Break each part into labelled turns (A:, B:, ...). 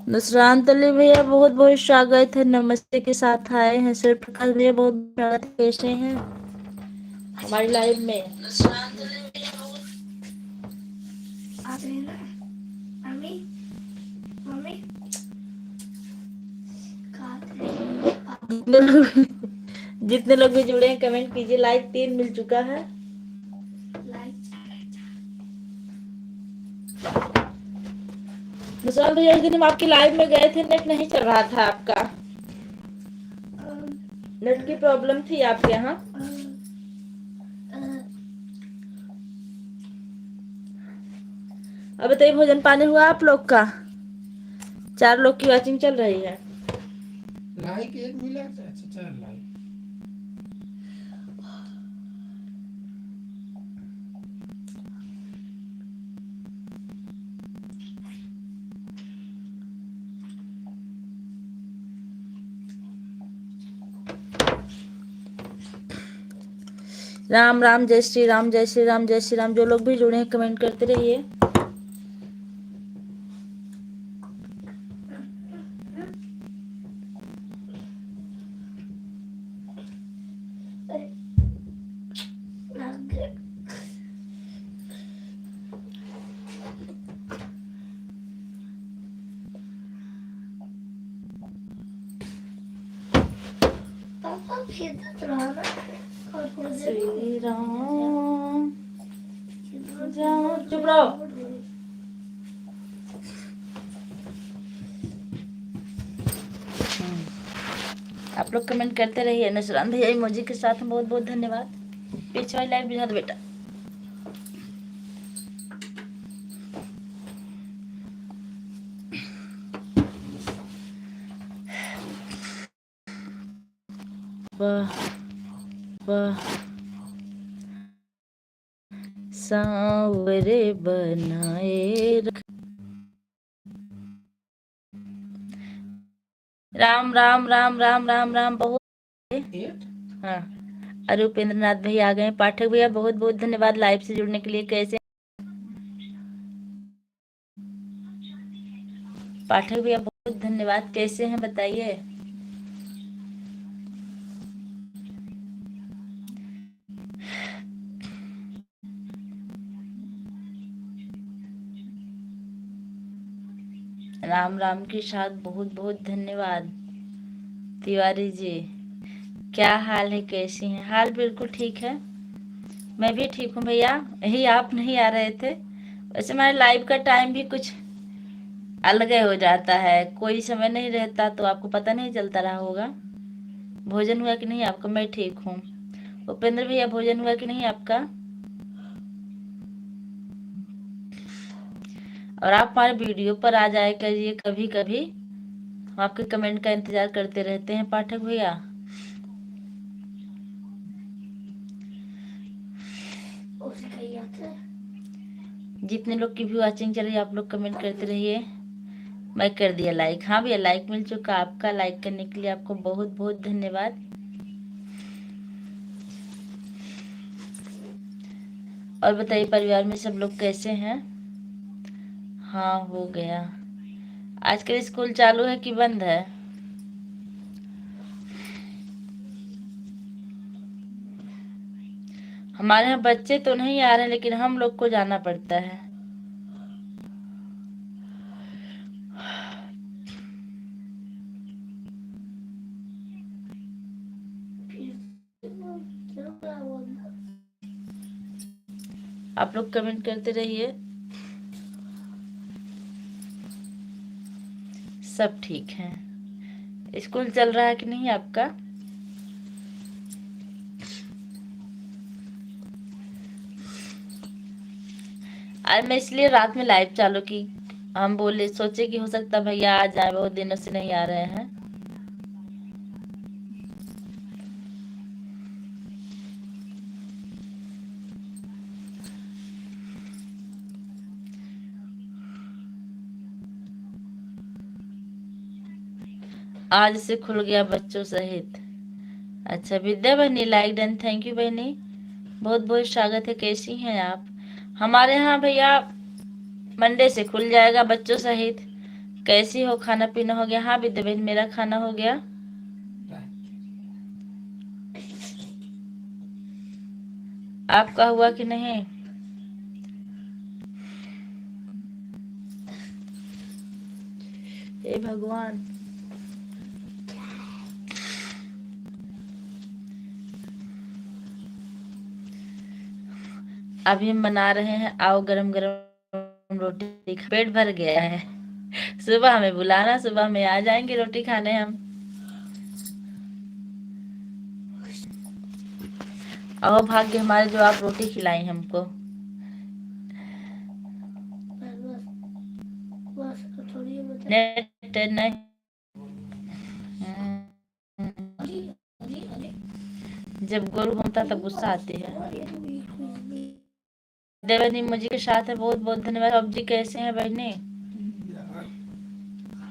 A: नुसरात अली भैया बहुत बहुत स्वागत है, नमस्ते के साथ आए हैं। सर प्रकाश भैया बहुत स्वागत है, कैसे हैं हमारी लाइव में। जितने लोग जितने लोग भी जुड़े हैं कमेंट कीजिए। लाइक 3 मिल चुका है। नुसरात भैया उस दिन हम आपकी लाइव में गए थे, नेट नहीं चल रहा था आपका। नेट की प्रॉब्लम थी आपके यहाँ। अब बताइए, भोजन पानी हुआ आप लोग का? 4 लोग की वॉचिंग चल रही है।
B: लाइक 1 मिला। अच्छा 4 लाइक।
A: राम राम, जय श्री राम, जय श्री राम, जय श्री राम। जो लोग भी जुड़े हैं कमेंट करते रहिए। श्री राम, जाओ चुप रहो। आप लोग कमेंट करते रहिए। नुसरात भैया इमोजी के साथ बहुत बहुत धन्यवाद। पीछे वाली लाइट बुझा दो बेटा। वाह वाह, सांवरे बनाए रख। राम राम राम राम राम राम। बहुत हाँ, अरूपेंद्र नाथ भैया आ गए। पाठक भैया बहुत बहुत धन्यवाद लाइव से जुड़ने के लिए। कैसे पाठक भैया बहुत धन्यवाद, कैसे हैं बताइए। राम राम के साथ बहुत बहुत धन्यवाद। तिवारी जी क्या हाल है, कैसी हैं? हाल बिल्कुल ठीक है, मैं भी ठीक हूँ भैया। यही आप नहीं आ रहे थे। वैसे हमारे लाइव का टाइम भी कुछ अलग हो जाता है, कोई समय नहीं रहता तो आपको पता नहीं चलता रहा होगा। भोजन हुआ कि नहीं आपका? मैं ठीक हूँ। उपेंद्र भैया भोजन हुआ कि नहीं आपका? और आप हमारे वीडियो पर आ जाए करिए कभी कभी, हम आपके कमेंट का इंतजार करते रहते हैं पाठक भैया। जितने लोग की भी वॉचिंग चल रही है आप लोग कमेंट करते रहिए। मैं कर दिया लाइक। हाँ भैया लाइक मिल चुका आपका। लाइक करने के लिए आपको बहुत बहुत धन्यवाद। और बताइए परिवार में सब लोग कैसे हैं? हाँ हो गया। आजकल स्कूल चालू है कि बंद है? हमारे यहाँ बच्चे तो नहीं आ रहे हैं, लेकिन हम लोग को जाना पड़ता है। आप लोग कमेंट करते रहिए। सब ठीक है। स्कूल चल रहा है कि नहीं आपका? आज मैं इसलिए रात में लाइव चालू की, हम बोले सोचे कि हो सकता भैया आ जाए, बहुत दिनों से नहीं आ रहे हैं। आज से खुल गया बच्चों सहित। अच्छा विद्या बहनी लाइक डन, थैंक यू बहनी, बहुत बहुत स्वागत है। कैसी हैं आप? हमारे यहाँ भैया मंडे से खुल जाएगा बच्चों सहित। कैसी हो, खाना पीना हो गया? हाँ विद्या बहन, मेरा खाना हो गया। आपका हुआ कि नहीं? हे भगवान, अभी हम बना रहे हैं, आओ गरम गरम रोटी पेट भर गया है। सुबह में बुलाना, सुबह में आ जाएंगे रोटी खाने हम। आओ, भाग्य हमारे जो आप रोटी खिलाई हमको। नेट नहीं। जब गोरू घूमता तब गुस्सा आती है। देवनी मुझी के साथ है, बहुत बहुत धन्यवाद। अब जी कैसे हैं बहनी?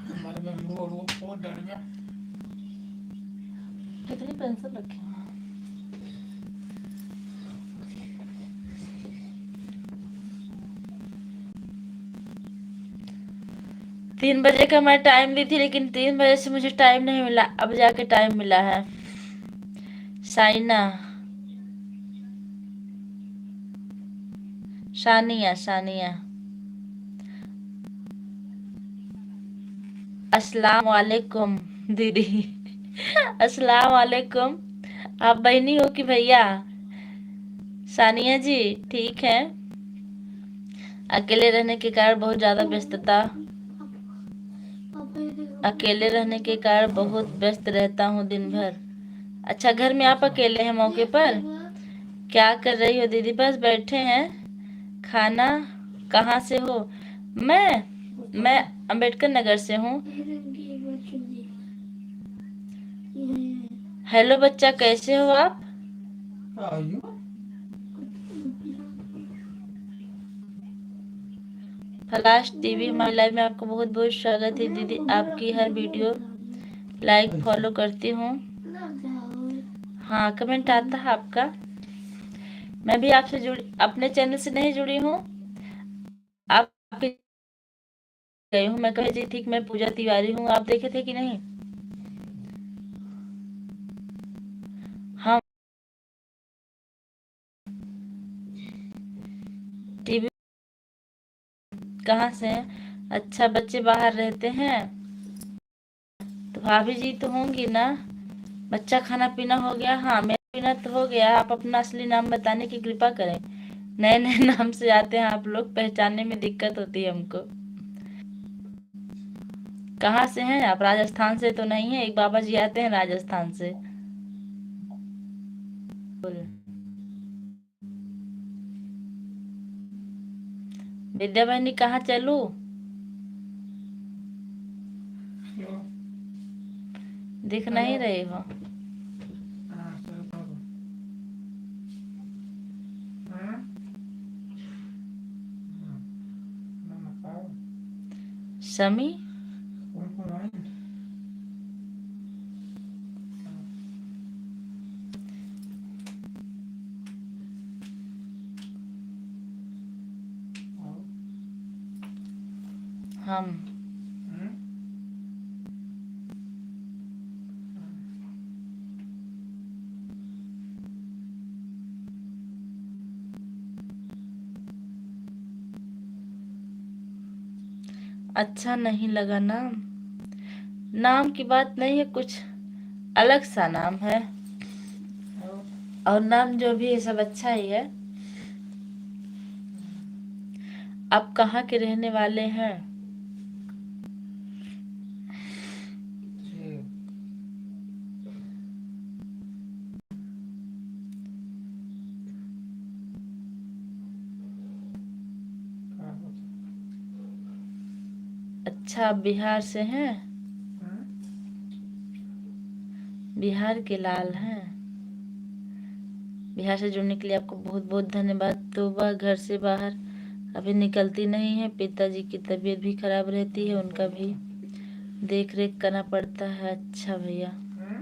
B: हमारे में वो बहुत डर गया।
A: कितनी पेंसिल रखे हैं? 3 बजे का मैं टाइम ली थी, लेकिन 3 बजे से मुझे टाइम नहीं मिला, अब जाके टाइम मिला है। साइना, सानिया, सानिया, अस्सलाम वालेकुम दीदी। अस्सलाम वालेकुम। आप बहनी हो कि भैया? सानिया जी ठीक है। अकेले रहने के कारण बहुत ज्यादा व्यस्तता, अकेले रहने के कारण बहुत व्यस्त रहता हूँ दिन भर। अच्छा, घर में आप अकेले हैं मौके पर? क्या कर रही हो दीदी? बस बैठे हैं। खाना, कहाँ से हो? मैं अंबेडकर नगर से हूँ। हेलो बच्चा, कैसे हो आप?
B: आयु
A: फ्लाश टीवी हमारे लाइव में आपका बहुत बहुत स्वागत है दीदी। आपकी हर वीडियो लाइक फॉलो करती हूँ। हाँ, कमेंट आता है आपका। मैं भी आपसे जुड़ी, अपने चैनल से नहीं जुड़ी हूँ, आप गई हूँ। मैं कही थी कि मैं पूजा तिवारी हूँ, आप देखे थे कि नहीं? हाँ, टीवी कहाँ से हैं? अच्छा, बच्चे बाहर रहते हैं तो भाभी जी तो होंगी ना। बच्चा खाना पीना हो गया? हाँ, मेरा पीना तो हो गया। आप अपना असली नाम बताने की कृपा करें। नए नए नाम से आते हैं आप लोग, पहचानने में दिक्कत होती है हमको। कहाँ से हैं आप? राजस्थान से तो नहीं है? एक बाबा जी आते हैं राजस्थान से। बोल। विद्या बहनी कहाँ चलूं?
B: क्यों?
A: दिख
B: हेलो।
A: नहीं रही हो।
B: हाँ चल करो। हाँ ना पाओ।
A: समी,
B: कौन कौन आए? आओ।
A: हम
B: हम्म?
A: अच्छा नहीं लगा नाम? नाम की बात नहीं है, कुछ अलग सा नाम है।
B: आओ।
A: और नाम जो भी है सब अच्छा ही है। आप कहाँ के रहने वाले हैं?
B: ये क्या होता?
A: अच्छा, आप बिहार से हैं?
B: हाँ?
A: बिहार के लाल हैं। बिहार से जुड़ने के लिए आपको बहुत बहुत धन्यवाद। तो वह घर से बाहर अभी निकलती नहीं है, पिताजी की तबीयत भी खराब रहती है, उनका भी देख रेख करना पड़ता है। अच्छा भैया,
B: हाँ?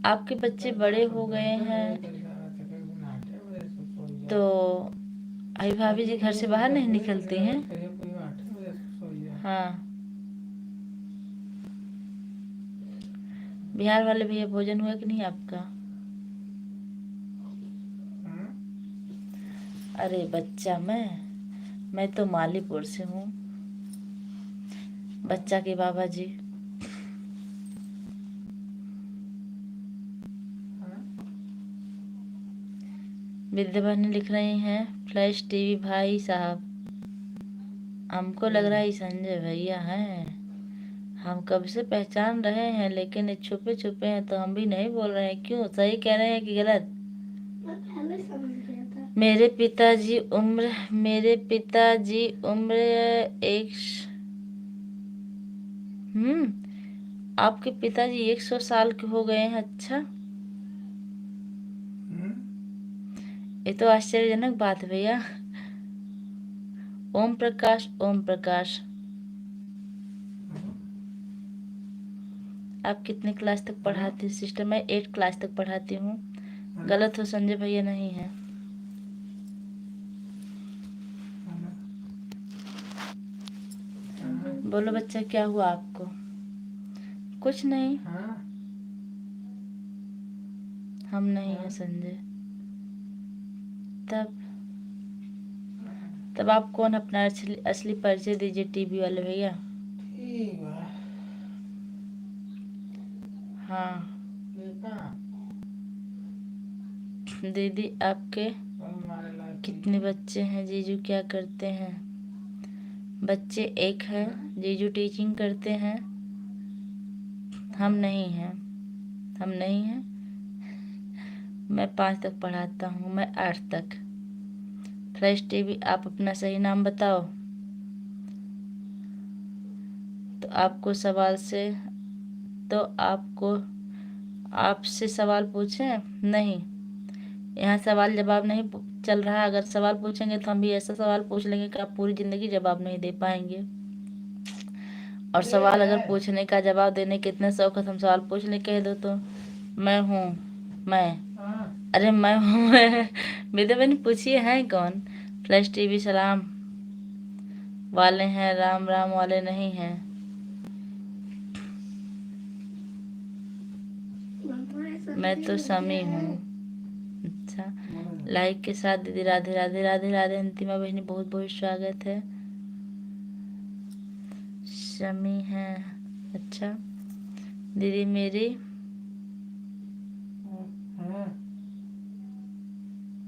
A: आपके बच्चे बड़े हो गए हैं तो अभी भाभी जी घर से बाहर नहीं निकलती हैं।
B: कहियो कोई 8 बजे सो गया।
A: हाँ, बिहार वाले भैया भोजन हुआ कि नहीं आपका?
B: हाँ?
A: अरे बच्चा, मैं तो मालीपुर से हूँ, बच्चा के बाबा जी।
B: हाँ?
A: विद्यावानी लिख रही हैं, फ्लैश टीवी भाई साहब। हमको लग रहा है ये संजय भैया हैं। हम कब से पहचान रहे हैं, लेकिन ये छुपे छुपे हैं तो हम भी नहीं बोल रहे हैं। क्यों, सही कह रहे हैं कि गलत? मेरे पिताजी उम्र एक आपके पिताजी 100 साल के हो गए हैं। अच्छा,
B: हम्म?
A: ये तो आश्चर्यजनक बात है भैया। ओम प्रकाश, ओम प्रकाश, आप कितने क्लास तक पढ़ाती सिस्टर? मैं 8 क्लास तक पढ़ाती हूँ। गलत हो संजय भैया नहीं है। बोलो बच्चा, क्या हुआ आपको? कुछ नहीं,
B: हाँ?
A: हम नहीं है संजय। तब आप कौन? अपना असली परिचय दीजिए टीवी वाले भैया।
B: ठीक बा।
A: हाँ
B: बेटा,
A: दीदी, आपके
B: कल मारे लायक
A: कितने बच्चे हैं? जीजू क्या करते हैं? बच्चे एक है, जीजू टीचिंग करते हैं। हम नहीं हैं, हम नहीं हैं। मैं 5 तक पढ़ाता हूँ, मैं 8 तक। फ्लैश टीवी, आप अपना सही नाम बताओ। तो आपको सवाल से तो आपसे सवाल पूछें? नहीं, यहाँ सवाल जवाब नहीं चल रहा। अगर सवाल पूछेंगे तो हम भी ऐसा सवाल पूछ लेंगे कि आप पूरी जिंदगी जवाब नहीं दे पाएंगे। और सवाल अगर पूछने का जवाब देने के इतने शौक है तो हम सवाल पूछने कह दो तो मैं हूँ। अरे मैं हूँ। विद्या बहन पूछिए, हैं कौन? फ्लैश टीवी सलाम वाले हैं, राम राम वाले नहीं हैं। मैं तो समी हूँ। अच्छा, लाइक के साथ दीदी राधे राधे राधे राधे। अंतिमा बहनी बहुत बहुत स्वागत है। शमी है, अच्छा। दीदी मेरी
B: हाँ?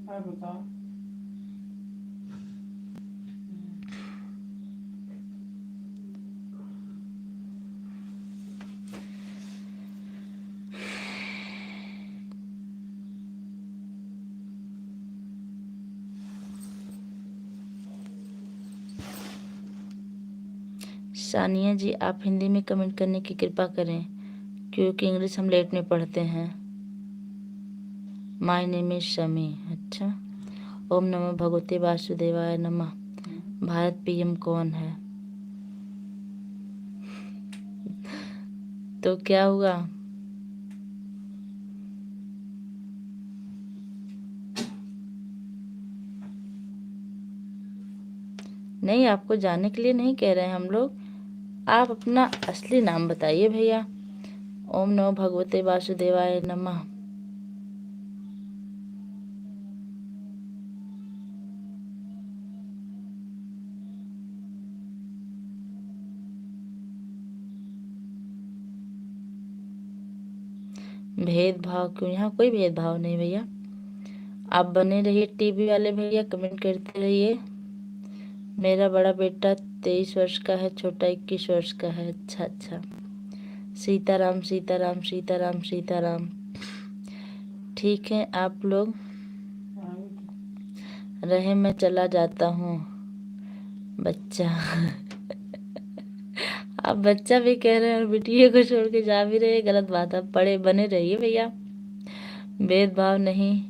B: हाँ, बताओ।
A: सानिया जी, आप हिंदी में कमेंट करने की कृपा करें, क्योंकि इंग्लिश हम लेट में पढ़ते हैं। My name is Shami. अच्छा, ओम नमः भगवते वासुदेवाय नमः। भारत पीएम कौन है? तो क्या हुआ? नहीं, आपको जाने के लिए नहीं कह रहे हैं हम लोग। आप अपना असली नाम बताइए भैया। ओम नमो भगवते वासुदेवाय नमः। भेदभाव क्यों? यहाँ कोई भेदभाव नहीं भैया। आप बने रहिए टीवी वाले भैया, कमेंट करते रहिए। मेरा बड़ा बेटा 23 वर्ष का है, छोटा 21 वर्ष का है। अच्छा अच्छा, सीताराम सीताराम सीताराम सीताराम। ठीक है, आप लोग रहे, मैं चला जाता हूँ। बच्चा। आप बच्चा भी कह रहे हैं और बिटिया को छोड़ के जा भी रहे हैं, गलत बात है। बड़े बने रहिए भैया। भेदभाव नहीं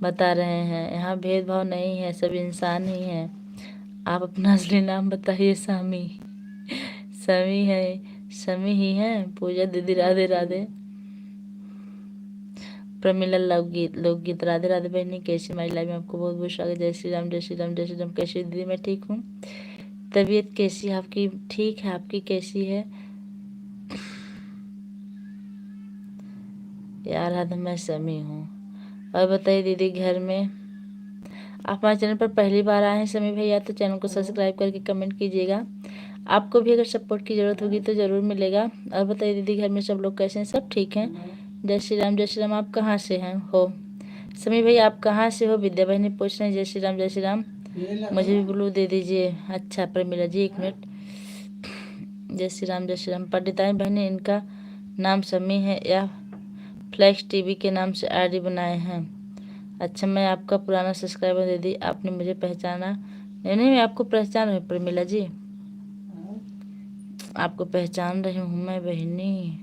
A: बता रहे हैं, यहाँ भेदभाव नहीं है, सब इंसान ही हैं। आप अपना असली नाम बताइए। सामी, समी है, समी ही है। पूजा दीदी राधे राधे। प्रमिला लोकगीत राधे राधे बहनी, कैसी हमारी लाइफ में आपको बहुत बहुत स्वागत। जय श्री राम, जय श्री राम, जय श्री राम। कैसी दीदी? मैं ठीक हूँ। तबीयत कैसी है आपकी? ठीक है। आपकी कैसी है? यार राधा, मैं समी हूँ। और बताइए दीदी, घर में आप हमारे चैनल पर पहली बार आए हैं समी भैया, तो चैनल को सब्सक्राइब करके कमेंट कीजिएगा। आपको भी अगर सपोर्ट की ज़रूरत होगी तो ज़रूर मिलेगा। और बताइए दीदी, घर में सब लोग कैसे हैं? सब ठीक हैं। जय श्री राम, जय श्री राम। आप कहाँ से हैं हो? समी भैया आप कहाँ से हो? विद्या बहनी पूछ रहे हैं। जय श्री राम, जय श्री राम। मुझे भी ब्लू दे दीजिए। अच्छा प्रमिला जी, एक मिनट। जय श्री राम, जय श्री राम। पंडिताई बहनी, इनका नाम समी है या फ्लैक्स टीवी के नाम से आईडी बनाए हैं? अच्छा, मैं आपका पुराना सब्सक्राइबर दीदी, आपने मुझे पहचाना? नहीं नहीं, मैं आपको पहचान रही हूँ प्रमिला जी, आपको पहचान रही हूँ मैं बहनी।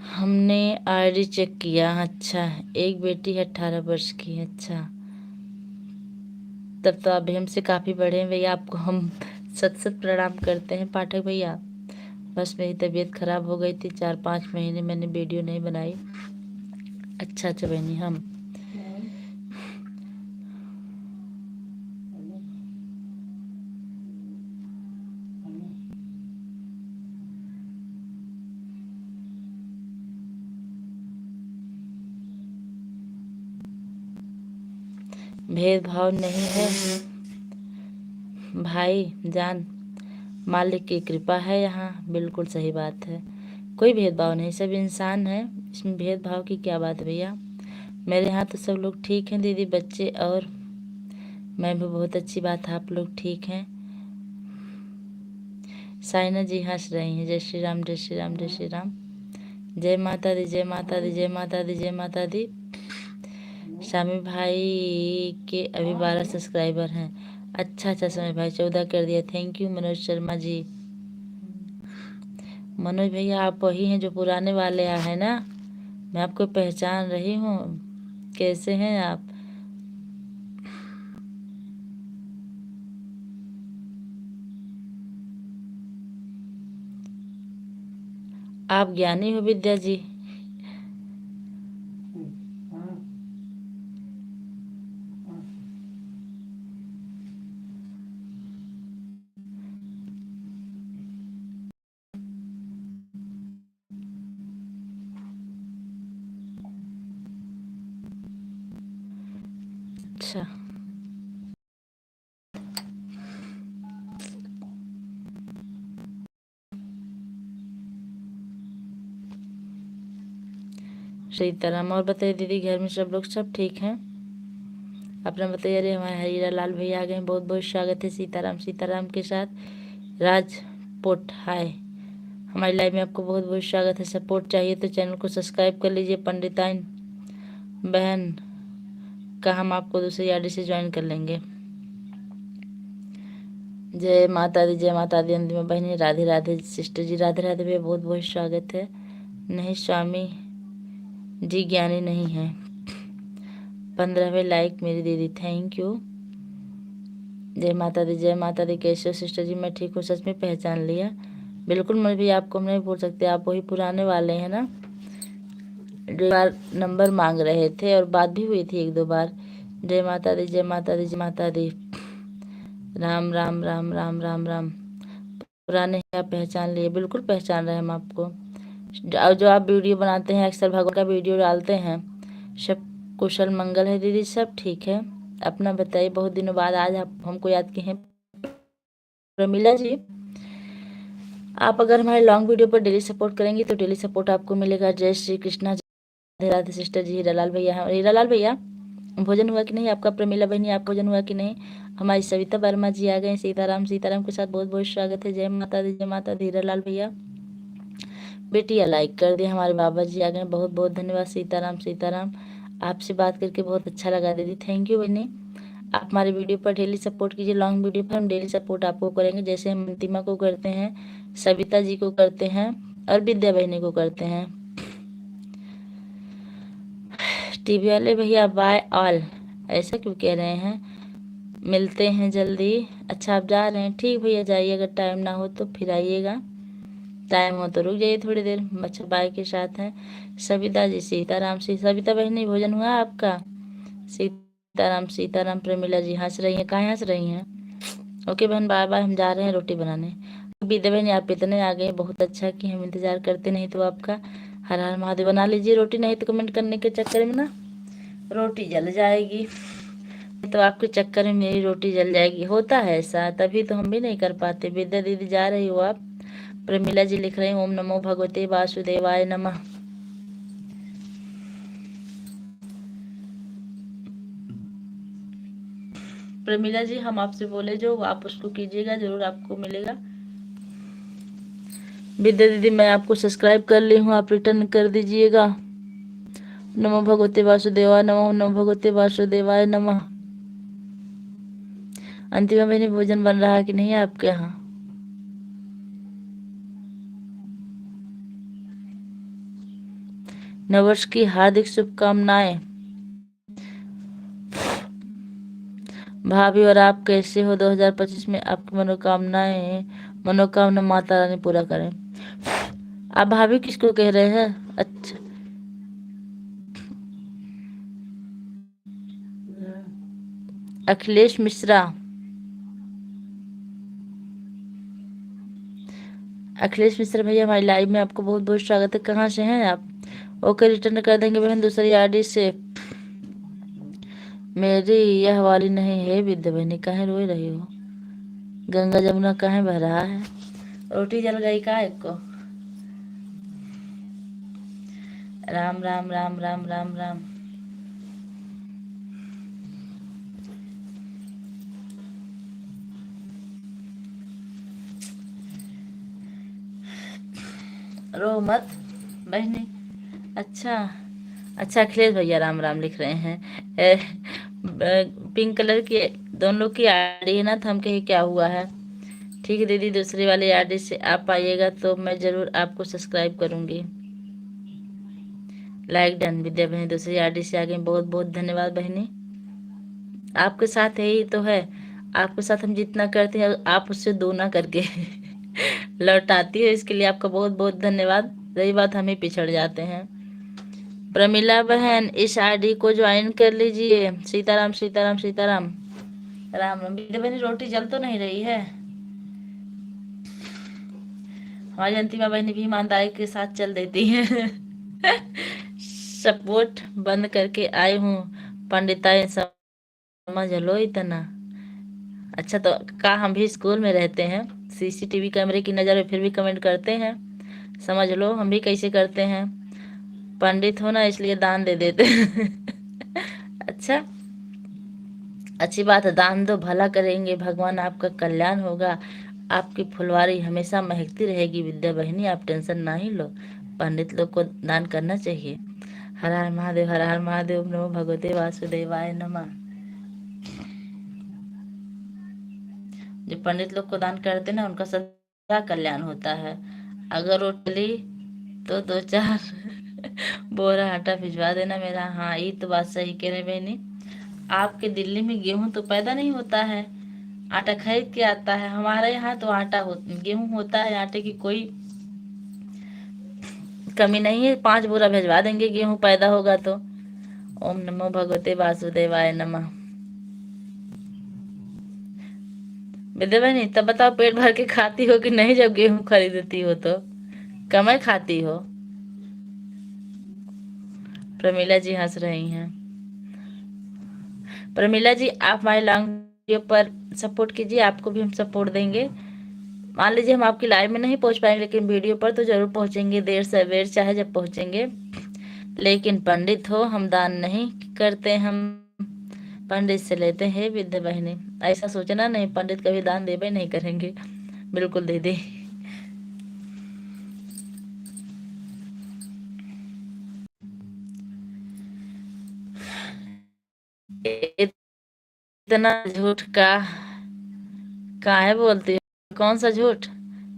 A: हमने आईडी चेक किया। अच्छा, एक बेटी है 18 वर्ष की। अच्छा, तब तो अभी हमसे काफ़ी बड़े हैं भैया। आपको हम सत सत प्रणाम करते हैं पाठक भैया। बस मेरी तबीयत ख़राब हो गई थी, 4-5 महीने मैंने वीडियो नहीं बनाई। अच्छा अच्छा बहनी, हम भेदभाव नहीं है भाई जान, मालिक की कृपा है यहाँ। बिल्कुल सही बात है, कोई भेदभाव नहीं, सब इंसान है, इसमें भेदभाव की क्या बात है भैया। मेरे यहाँ तो सब लोग ठीक हैं दीदी, बच्चे और मैं भी। बहुत अच्छी बात है, आप लोग ठीक हैं। साइना जी हंस रही हैं। जय श्री राम, जय श्री राम, जय श्री राम। जय माता दी, जय माता दी, जय माता दी, जय माता दी। शामी भाई के अभी 12 सब्सक्राइबर हैं। अच्छा अच्छा समय भाई, 14 कर दिया। Thank you Manoj Sharma ji. मनोज भैया आप वही हैं जो पुराने वाले हैं ना? मैं आपको पहचान रही हूँ। कैसे हैं आप? आप ज्ञानी हो विद्या जी? अच्छा, सीताराम। और बताइए दीदी, घर में सब लोग सब ठीक हैं? अपना बताइए। अरे हमारे हरीरा लाल भैया आ गए, बहुत बहुत स्वागत है। सीताराम सीताराम के साथ राजपुट हाय, हमारी लाइव में आपको बहुत बहुत स्वागत है। सपोर्ट चाहिए तो चैनल को सब्सक्राइब कर लीजिए। पंडिताइन बहन का हम आपको दूसरी आईडी से ज्वाइन कर लेंगे। जय माता दी, जय माता दी। अंतिम बहनी राधे राधे सिस्टर जी, राधे राधे भैया बहुत बहुत स्वागत है। नहीं स्वामी जी ज्ञानी नहीं है। 15वें लाइक मेरी दीदी, थैंक यू। जय माता दी, जय माता दी। कैसे हो सिस्टर जी? मैं ठीक हूँ, सच में पहचान लिया। बिल्कुल मैं भी आपको हम नहीं भूल सकते, आप वही पुराने वाले हैं ना, जो बार नंबर मांग रहे थे और बात भी हुई थी 1-2 बार। जय माता दी, जय माता दी, जय माता दी। राम राम राम राम राम राम। पुराने हैं, आप पहचान लिए? बिल्कुल पहचान रहे हैं हम आपको। और जो आप वीडियो बनाते हैं, अक्सर भगवान का वीडियो डालते हैं। सब कुशल मंगल है दीदी, सब ठीक है। अपना बताइए, बहुत दिनों बाद आज आप हमको याद किए हैं। प्रमिला जी, आप अगर हमारे लॉन्ग वीडियो पर डेली सपोर्ट करेंगे तो डेली सपोर्ट आपको मिलेगा। जय श्री कृष्णा। राधे राधे सिस्टर जी। हीरालाल भैया हैं। हीरालाल भैया भोजन हुआ कि नहीं आपका? प्रमिला बहनी आप भोजन हुआ कि नहीं? हमारी सविता वर्मा जी आ गए। सीताराम सीताराम के साथ बहुत बहुत स्वागत है। जय माता दी, जय माता दी। हीरालाल भैया बेटिया लाइक कर दिया। हमारे बाबा जी आ गए, बहुत बहुत धन्यवाद। सीताराम सीताराम। आपसे बात करके बहुत अच्छा लगा दीदी, थैंक यू बहनी। आप हमारे वीडियो पर डेली सपोर्ट कीजिए। लॉन्ग वीडियो पर हम डेली सपोर्ट आपको करेंगे, जैसे हम अंतिमा को करते हैं, सविता जी को करते हैं और विद्या बहनी को करते हैं। टीवी वाले भैया बाय ऑल, ऐसा क्यों कह रहे हैं? मिलते हैं जल्दी। अच्छा आप जा रहे हैं? ठीक भैया जाइए, अगर टाइम ना हो तो फिर आइएगा। टाइम हो तो रुक जाइए थोड़ी देर। बच्चा बाई के साथ हैं सविता जी, सीताराम सी, सविता बहनी भोजन हुआ आपका? सीताराम सीताराम। प्रेमिला जी हंस रही हैं, कहाँ हंस रही हैं? ओके बहन, बाय बाय, हम जा रहे हैं रोटी बनाने। विद्या बहन आप इतने आ गए, बहुत अच्छा कि हम इंतजार करते, नहीं तो आपका। हर हर महादेव। बना लीजिए रोटी, नहीं तो कमेंट करने के चक्कर में ना रोटी जल जाएगी, तो आपके चक्कर में मेरी रोटी जल जाएगी। होता है ऐसा, तभी तो हम भी नहीं कर पाते। विद्या दीदी जा रही हो आप? प्रमिला जी लिख रहे हैं ओम नमो भगवते वासुदेवाय नमः। प्रमिला जी हम आपसे बोले जो आप उसको कीजिएगा, जरूर आपको मिलेगा। विद्या दीदी मैं आपको सब्सक्राइब कर ली हूँ, आप रिटर्न कर दीजिएगा। नमो भगवते वासुदेवाय नमः, नमो भगवते वासुदेवाय नमः। अंतिमा बहनी भोजन बन रहा है कि नहीं आपके यहाँ? नववर्ष की हार्दिक शुभकामनाएं भाभी। और आप कैसे हो? 2025 में आपकी मनोकामना माता रानी पूरा करें। आप भाभी किसको कह रहे हैं? अच्छा, अखिलेश मिश्रा। अखिलेश मिश्रा भैया हमारी लाइव में आपको बहुत बहुत स्वागत है। कहाँ से हैं आप? ओके रिटर्न कर देंगे बहन दूसरी आईडी से। मेरी यह वाली नहीं है विद्या बहनी, काहे रोई रही हो? गंगा जमुना काहे बह रहा है? रोटी जल गई का एक को? राम राम राम राम राम राम। रो मत बहनी। अच्छा अच्छा, अखिलेश भैया राम राम लिख रहे हैं। पिंक कलर की दोनों लोग की आईडी है ना, तो हम कहे क्या हुआ है। ठीक है दीदी, दूसरी वाली आईडी से आप आइएगा तो मैं जरूर आपको सब्सक्राइब करूंगी। Like done. विद्या बहनी दूसरी आईडी से आ गई, बहुत बहुत धन्यवाद बहनी। आपके साथ यही तो है, आपके साथ हम जितना करते हैं आप उससे दोना करके लौटाती है, इसके लिए आपका बहुत बहुत धन्यवाद। रही बात हम ही पिछड़ जाते हैं। प्रमिला बहन इस आईडी को ज्वाइन कर लीजिए। सीताराम सीताराम सीताराम। राम राम। विद्या बहनी रोटी जल तो नहीं रही है? हमारी अंतिमा बहनी भी ईमानदारी के साथ चल देती है। सपोर्ट बंद करके आई हूँ पंडिताई, समझ लो इतना। अच्छा तो का हम भी स्कूल में रहते हैं, सीसीटीवी कैमरे की नज़र में, फिर भी कमेंट करते हैं? समझ लो हम भी कैसे करते हैं। पंडित हो ना इसलिए दान दे देते हैं। अच्छा, अच्छी बात है, दान दो, भला करेंगे, भगवान आपका कल्याण होगा, आपकी फुलवारी हमेशा महकती रहेगी। विद्या बहनी आप टेंशन ना ही लो, पंडित लोग को दान करना चाहिए। हर हर महादेव, हर हर महादेव, नमो भगवते वासुदेवाय नमः। जो पंडित लोग को दान करते ना उनका सदा कल्याण होता है। अगर वो टली तो दो चार बोरा आटा भिजवा देना मेरा। हाँ ये तो बात सही कह रहे बहनी, आपके दिल्ली में गेहूं तो पैदा नहीं होता है, आटा खरीद के आता है। हमारे यहाँ तो गेहूं होता है, आटे की कोई कमी नहीं है। 5 बोरा भिजवा देंगे गेहूं पैदा होगा तो। ओम नमो भगवते वासुदेवाय नमः। विद्या बहनी तब बताओ पेट भर के खाती हो कि नहीं जब गेहूं खरीदती हो तो? कम खाती हो? प्रमिला जी हंस रही हैं। प्रमिला जी आप हमारे लॉन्ग वीडियो पर सपोर्ट कीजिए, आपको भी हम सपोर्ट देंगे। मान लीजिए हम आपकी लाइव में नहीं पहुंच पाएंगे, लेकिन वीडियो पर तो जरूर पहुंचेंगे, देर सवेर चाहे जब पहुंचेंगे। लेकिन पंडित हो हम दान नहीं करते, हम पंडित से लेते हैं। विद्या बहनी ऐसा सोचना नहीं, पंडित कभी दान देवे नहीं करेंगे। बिल्कुल दे दे। इतना झूठ का काहे बोलती हो? कौन सा झूठ?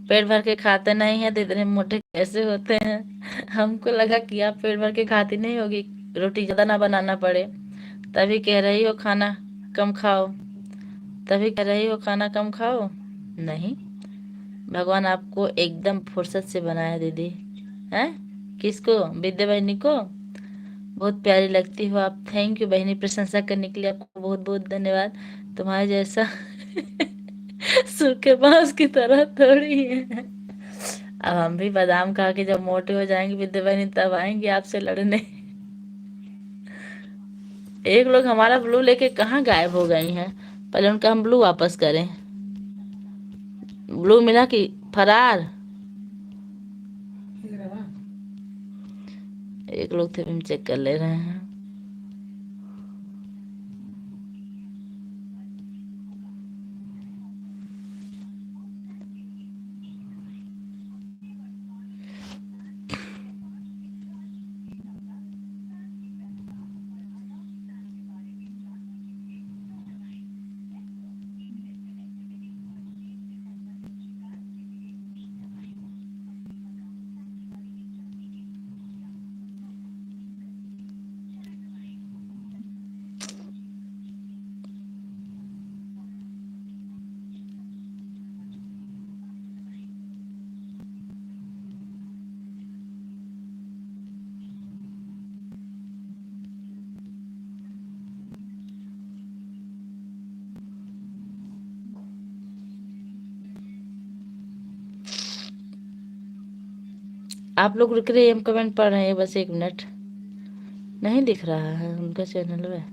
A: पेट भर के खाते नहीं है तो इतने मोटे कैसे होते हैं? हमको लगा कि आप पेट भर के खाती नहीं होगी, रोटी ज्यादा ना बनाना पड़े, तभी कह रही हो खाना कम खाओ, तभी कह रही हो खाना कम खाओ। नहीं, भगवान आपको एकदम फुर्सत से बनाया दीदी। हैं? किसको? विद्या बहनी को। बहुत प्यारी लगती हो आप। थैंक यू बहनी, प्रशंसा करने के लिए आपको बहुत बहुत धन्यवाद। तुम्हारे जैसा सुर के बांस की तरह थोड़ी है। अब हम भी बादाम खा के जब मोटे हो जाएंगे विद्या बहनी, तब आएंगे आपसे लड़ने। एक लोग हमारा ब्लू लेके कहाँ गायब हो गई हैं। पहले उनका हम ब्लू वापस करें। ब्लू मिला कि फरार?
B: इधर आवा।
A: एक लोग थे, हम चेक कर ले रहे हैं। आप लोग रुक रहे, हम कमेंट पढ़ रहे हैं, बस एक मिनट। नहीं दिख रहा है उनका चैनल में।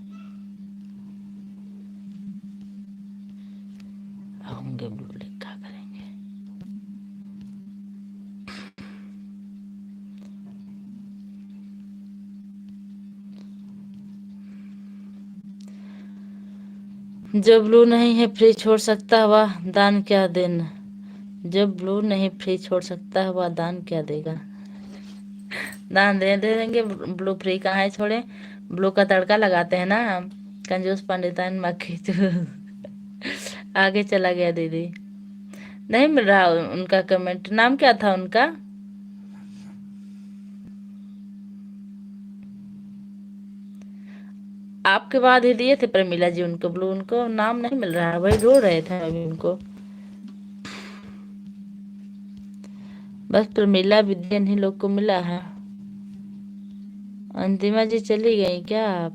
A: होंगे ब्लू लिख, क्या करेंगे। जो ब्लू नहीं है फ्री छोड़ सकता, वह दान क्या देना। जो ब्लू नहीं फ्री छोड़ सकता है, वह दान क्या देगा। दान दे देंगे। ब्लू फ्री कहाँ है, छोड़े। ब्लू का तड़का लगाते हैं ना हम। कंजूस पंडितान मक्खी आगे चला गया दीदी। नहीं मिल रहा उनका कमेंट। नाम क्या था उनका? आपके बाद ही दिए थे प्रमिला जी उनको ब्लू। उनको नाम नहीं मिल रहा है, वही ढूंढ रहे थे अभी उनको। बस प्रमिला विद्या इन्हीं लोग को मिला है। अंतिमा जी चली गई क्या आप?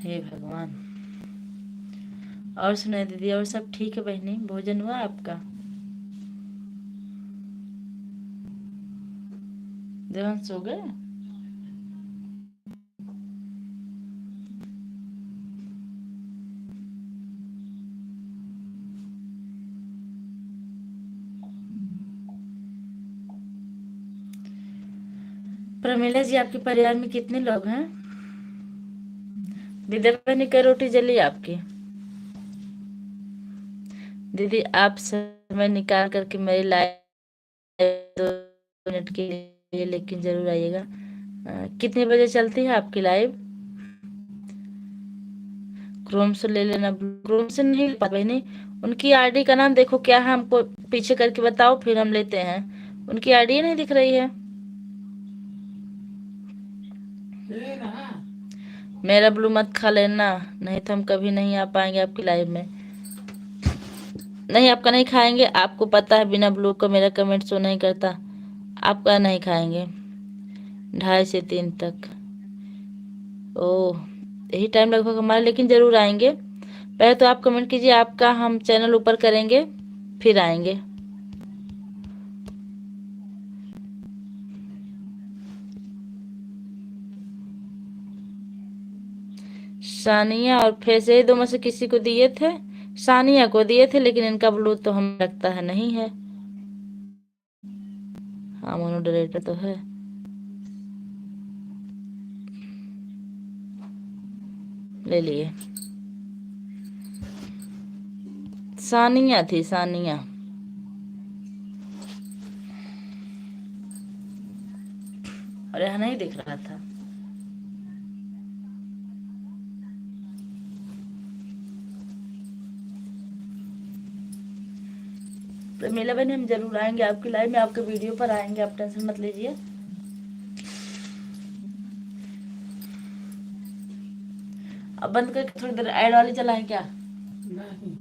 A: हे भगवान। और सुनाए दीदी, और सब ठीक है बहनी? भोजन हुआ आपका? देवान सो गए? प्रमिला जी, आपके परिवार में कितने लोग हैं? विद्या बहनी कई रोटी जली आपकी? दीदी आप समय निकाल करके मेरी लाइव 2 मिनट के लिए लेकिन जरूर आइएगा। कितने बजे चलती है आपकी लाइव? क्रोम से ले लेना। क्रोम से नहीं ले पाते बहनी। उनकी आईडी का नाम देखो क्या है, हमको पीछे करके बताओ, फिर हम लेते हैं। उनकी आईडी नहीं दिख रही है।
B: ये रहा।
A: मेरा ब्लू मत खा लेना, नहीं तो हम कभी नहीं आ पाएंगे आपकी लाइव में। नहीं, आपका नहीं खाएंगे। आपको पता है बिना ब्लू का मेरा कमेंट शो नहीं करता। आपका नहीं खाएंगे 2:30 से 3 तक। ओह, यही टाइम लगभग हमारा, लेकिन जरूर आएंगे। पहले तो आप कमेंट कीजिए, आपका हम चैनल ऊपर करेंगे, फिर आएंगे। सानिया और फैसे दो में से किसी को दिए थे। सानिया को दिए थे, लेकिन इनका ब्लू तो हमें लगता है नहीं है। हाँ, मोनोडरेटर तो है। ले लिए। सानिया थी, सानिया। और यहाँ नहीं दिख रहा था। प्रमीला बहन हम जरूर आएंगे आपकी लाइव में, आपके वीडियो पर आएंगे, आप टेंशन मत लीजिए। अब बंद करके थोड़ी देर ऐड वाली चलाएं क्या?
B: नहीं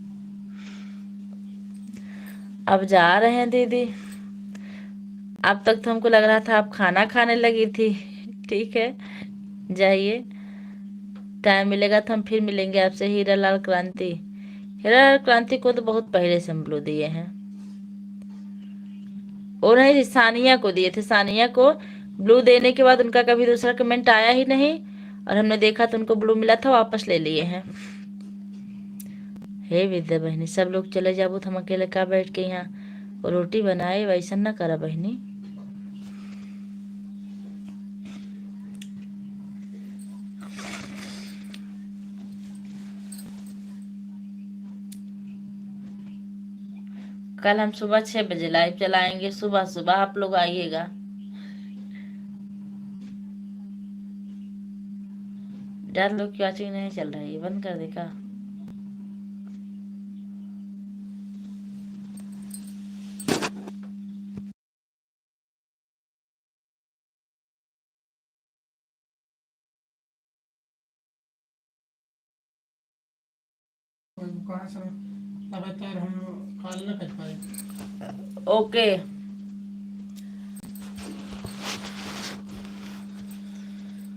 A: अब जा रहे हैं दीदी। अब तक तो हमको लग रहा था आप खाना खाने लगी थी। ठीक है, जाइए, टाइम मिलेगा तो हम फिर मिलेंगे आपसे। हीरा लाल क्रांति, हीरा लाल क्रांति को तो बहुत पहले से हम ब्लू दिए हैं। और नहीं, सानिया को दिए थे। सानिया को ब्लू देने के बाद उनका कभी दूसरा कमेंट आया ही नहीं, और हमने देखा तो उनको ब्लू मिला था, वापस ले लिए हैं। हे विद्या बहनी, सब लोग चले जाबो तो हम अकेले का बैठ के यहाँ रोटी बनाए, वैसा ना करा बहनी। कल हम सुबह 6 बजे लाइव चलाएंगे, सुबह सुबह आप लोग आइएगा। ज्यादा लोग की वॉचिंग नहीं चल रही है, बंद कर देगा।
B: कहाँ से लगातार हम कॉल न कर पाए।
A: ओके,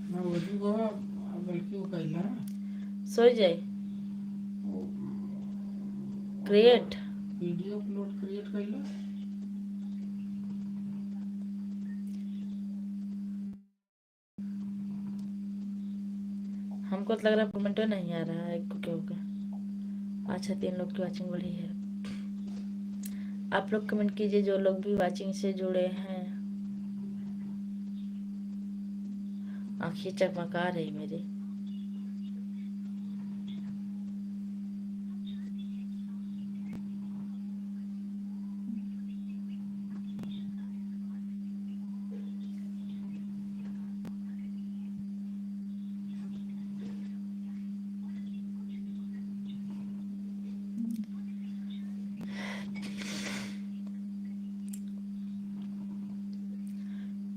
B: मैं वही को बल्कि वो कहला
A: सो जाए। क्रिएट
B: वीडियो अपलोड क्रिएट कहला।
A: हमको तो लग रहा है कमेंट नहीं आ रहा है, क्यों क्या होगा। अच्छा, 3 लोग की वॉचिंग बढ़ी है। आप लोग कमेंट कीजिए जो लोग भी वॉचिंग से जुड़े हैं। आंखें चमका रही मेरी।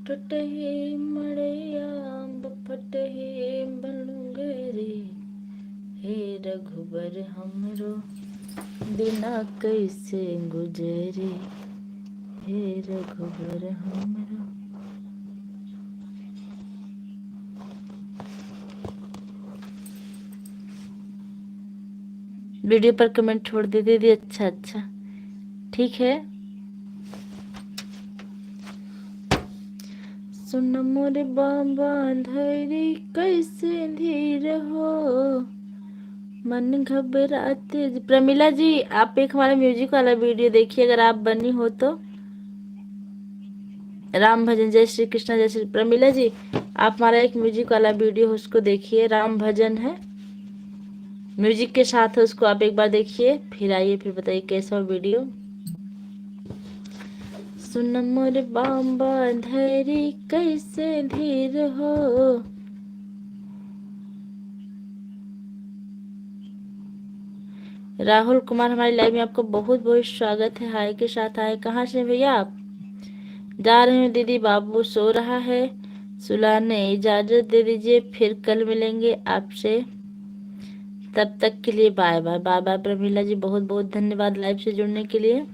A: टूटही मड़ैया बपटही बलुंगरी, हे रघुबर हमरो बिना कैसे गुजरे, हे रघुबर हमरो। वीडियो पर कमेंट छोड़ दे दीदी। अच्छा अच्छा, ठीक है। सुन मोरे बाबा धैर्य कैसे धीर हो, मन घबराते। प्रमिला जी, आप एक हमारा म्यूजिक वाला वीडियो देखिए, अगर आप बनी हो तो। राम भजन, जय श्री कृष्ण जय श्री। प्रमिला जी, आप हमारा एक म्यूजिक वाला वीडियो है, उसको देखिए। राम भजन है, म्यूजिक के साथ है, उसको आप एक बार देखिए, फिर आइए, फिर बताइए कैसा हो वीडियो। सुन मोर बाबा धैर्य कैसे धीर हो, राहुल कुमार हमारी लाइव में आपको बहुत बहुत स्वागत है। हाय के साथ आए। कहाँ से भैया आप? जा रहे हैं दीदी, बाबू सो रहा है, सुलाने इजाजत दे दीजिए, फिर कल मिलेंगे आपसे। तब तक के लिए bye bye. Bye bye Pramila ji, बहुत बहुत धन्यवाद लाइव से जुड़ने के लिए।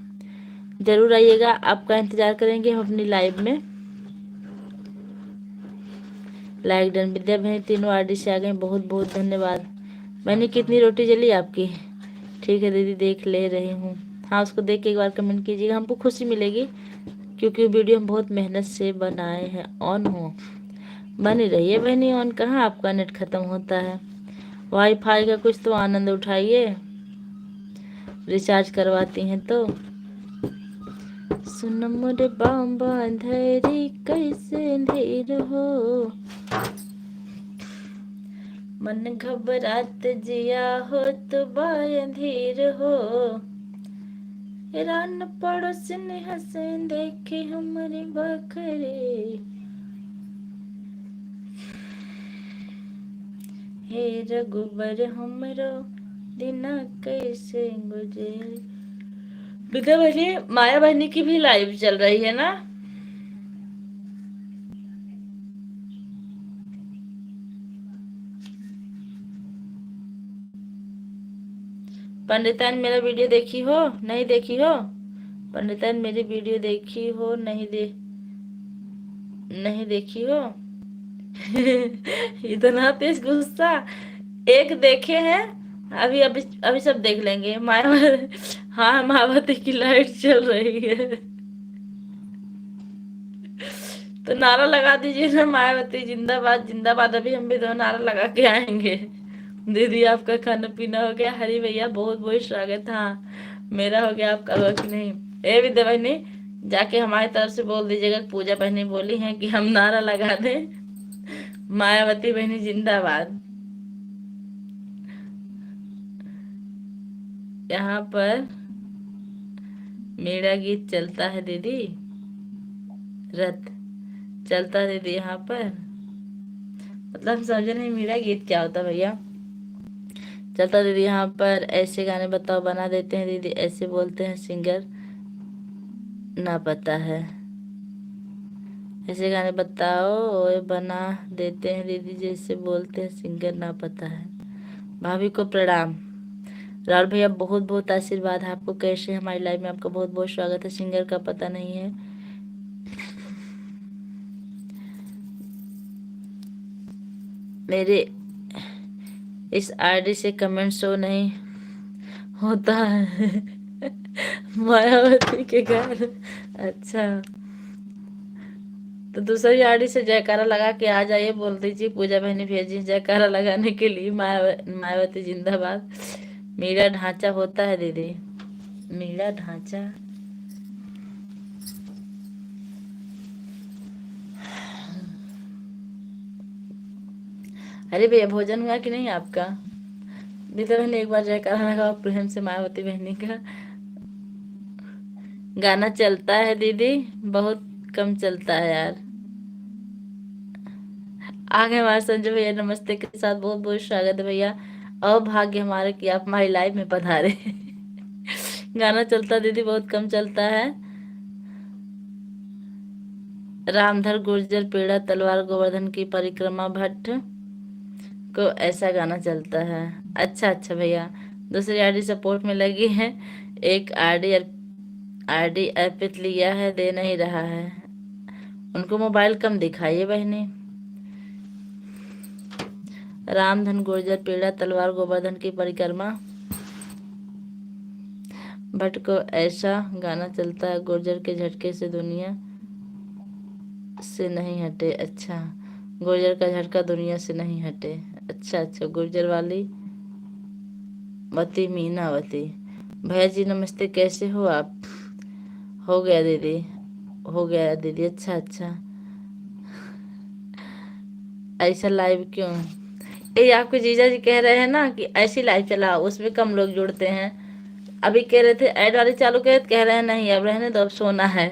A: जरूर आइएगा, आपका इंतजार करेंगे हम अपनी लाइव में। Like done. विद्या बहन तीनों आरडी से आ गए, बहुत बहुत धन्यवाद। मैंने कितनी रोटी जली आपकी? ठीक है दीदी, देख ले रही हूँ। हाँ, उसको देख के एक बार कमेंट कीजिएगा, हमको खुशी मिलेगी, क्योंकि वीडियो हम बहुत मेहनत से बनाए हैं। ऑन हो, बनी रहिए बहनी ऑन। कहाँ आपका नेट खत्म होता है? वाईफाई का कुछ तो आनंद उठाइए, रिचार्ज करवाती हैं तो। सुन मोरे बाबा धैर्य कैसे धीर हो, मन घबरात जिया हो तो बाय धीर हो, रान पड़ोसन हंसे देखे हमारे बकरे, हे रघुबर हमरो दिना कैसे गुजरे। विद्या बहनी, माया बहनी की भी लाइव चल रही है ना? पंडितान मेरा वीडियो देखी हो नहीं देखी हो? पंडितान मेरी वीडियो देखी हो नहीं देखी हो? इतना तेज गुस्सा! एक देखे हैं, अभी अभी अभी सब देख लेंगे। माया हाँ, मायावती की लाइट चल रही है। तो नारा लगा दीजिए ना, मायावती जिंदाबाद जिंदाबाद। अभी हम भी दो नारा लगा के आएंगे। दीदी आपका खाना पीना हो गया? हरी भैया बहुत बहुत स्वागत। हाँ, मेरा हो गया, आपका हुआ कि नहीं? ए विद्या बहनी, जाके हमारी तरफ से बोल दीजिएगा, पूजा बहनी बोली है कि हम नारा लगा दें, मायावती बहनी जिंदाबाद। यहाँ पर मेरा गीत चलता है दीदी, रथ चलता है दीदी यहाँ पर। मतलब समझे नहीं, मेरा गीत क्या होता भैया? चलता दीदी यहाँ पर। ऐसे गाने बताओ, बना देते हैं दीदी, ऐसे बोलते हैं सिंगर, ना पता है। ऐसे गाने बताओ और बना देते हैं दीदी, जैसे बोलते हैं सिंगर, ना पता है। भाभी को प्रणाम। राहुल भैया बहुत बहुत आशीर्वाद है आपको। कैसे हैं हमारी लाइफ में? आपका बहुत बहुत स्वागत है। सिंगर का पता नहीं है। मेरे इस आईडी से कमेंट शो नहीं होता है। मायावती के घर। अच्छा, तो दूसरी आईडी से जयकारा लगा के आ जाइए, बोल दीजिए पूजा बहनी भेजी जयकारा लगाने के लिए। मायावती जिंदाबाद। मीरा ढांचा होता है दीदी, मीरा ढांचा। अरे भैया, भोजन हुआ कि नहीं आपका? दीदी बहनी एक बार जयकारा लगाओ प्रेम से, मायावती बहनी का गाना चलता है दीदी, बहुत कम चलता है यार। आगे हमारे संजय भैया नमस्ते के साथ बहुत बहुत स्वागत है भैया। अभाग्य हमारे कि आप हमारी लाइफ में पधारे। गाना चलता दीदी, बहुत कम चलता है। रामधर गुर्जर पेड़ा तलवार गोवर्धन की परिक्रमा भट्ट को ऐसा गाना चलता है। अच्छा अच्छा भैया, दूसरी आईडी सपोर्ट में लगी है। एक आईडी आईडी अर्पित लिया है, दे नहीं रहा है। उनको मोबाइल कम दिखाइए बहनी। रामधन गुर्जर पेड़ा तलवार गोवर्धन की परिक्रमा भट्ट को ऐसा गाना चलता है, गुर्जर के झटके से दुनिया से नहीं हटे। अच्छा, गुर्जर का झटका दुनिया से नहीं हटे। अच्छा अच्छा, गुर्जर वाली वती मीनावती। भैया जी नमस्ते, कैसे हो आप? हो गया दीदी, हो गया दीदी। अच्छा अच्छा, ऐसा लाइव क्यों? ये आपके जीजा जी कह रहे हैं ना कि ऐसी लाइव चलाओ, उसमें कम लोग जुड़ते हैं। अभी कह रहे थे ऐड वाले चालू करे, कह रहे हैं नहीं अब रहने दो, अब सोना है।